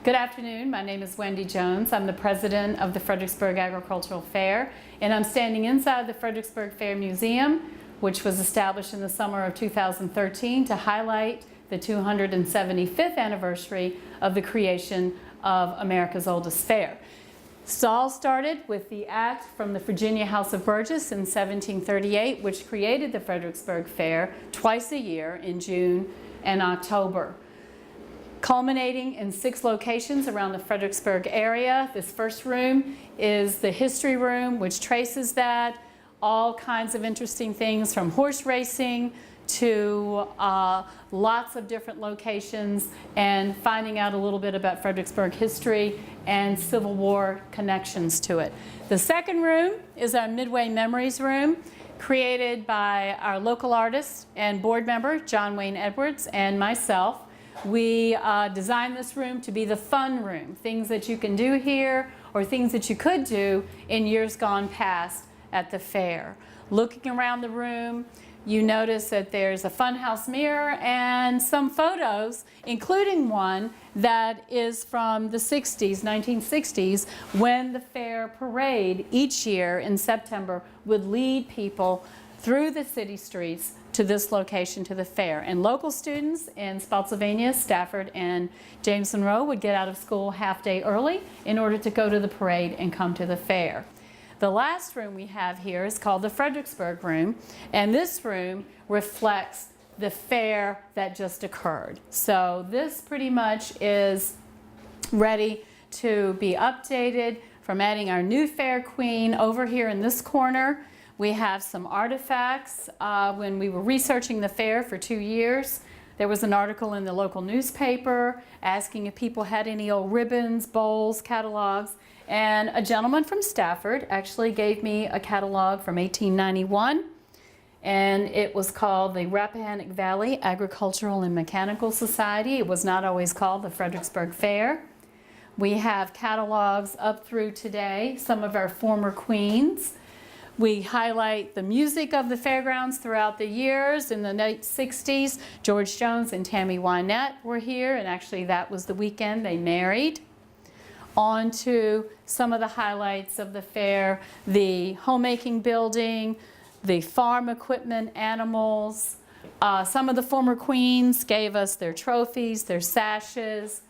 Good afternoon. My name is Wendy Jones. I'm the president of the Fredericksburg Agricultural Fair, and I'm standing inside the Fredericksburg Fair Museum, which was established in the summer of 2013 to highlight the 275th anniversary of the creation of America's oldest fair. This all started with the act from the Virginia House of Burgess in 1738, which created the Fredericksburg Fair twice a year in June and October, culminating in 6 locations around the Fredericksburg area. This first room is the history room, which traces that, all kinds of interesting things from horse racing to lots of different locations and finding out a little bit about Fredericksburg history and Civil War connections to it. The second room is our Midway Memories room, created by our local artist and board member, John Wayne Edwards, and myself. We designed this room to be the fun room, things that you can do here or things that you could do in years gone past at the fair. Looking around the room, you notice that there's a funhouse mirror and some photos, including one that is from the 60s, 1960s, when the fair parade each year in September would lead people through the city streets to this location, to the fair. And local students in Spotsylvania, Stafford, and James Monroe would get out of school half day early in order to go to the parade and come to the fair. The last room we have here is called the Fredericksburg room, and this room reflects the fair that just occurred. So this pretty much is ready to be updated from adding our new fair queen over here in this corner. We have some artifacts. When we were researching the fair for 2 years, there was an article in the local newspaper asking if people had any old ribbons, bowls, catalogs, and a gentleman from Stafford actually gave me a catalog from 1891, and it was called the Rappahannock Valley Agricultural and Mechanical Society. It was not always called the Fredericksburg Fair. We have catalogs up through today, some of our former queens. We highlight the music of the fairgrounds throughout the years. In the late 60s, George Jones and Tammy Wynette were here, and actually that was the weekend they married. On to some of the highlights of the fair, the homemaking building, the farm equipment, animals. Some of the former queens gave us their trophies, their sashes,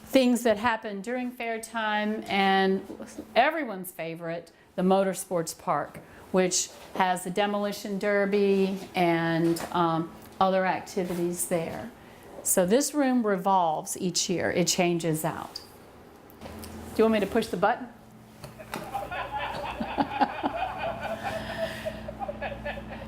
things that happened during fair time, and everyone's favorite, the Motorsports Park, which has the demolition derby and other activities there. So this room revolves each year. It changes out. Do you want me to push the button?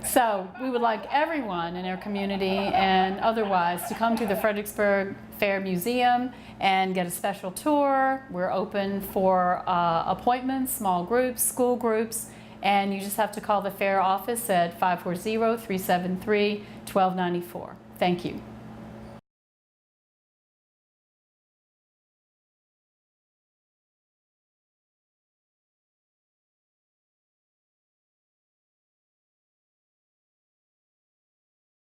So we would like everyone in our community and otherwise to come to the Fredericksburg Fair Museum and get a special tour. We're open for appointments, small groups, school groups, and you just have to call the fair office at 540-373-1294. Thank you.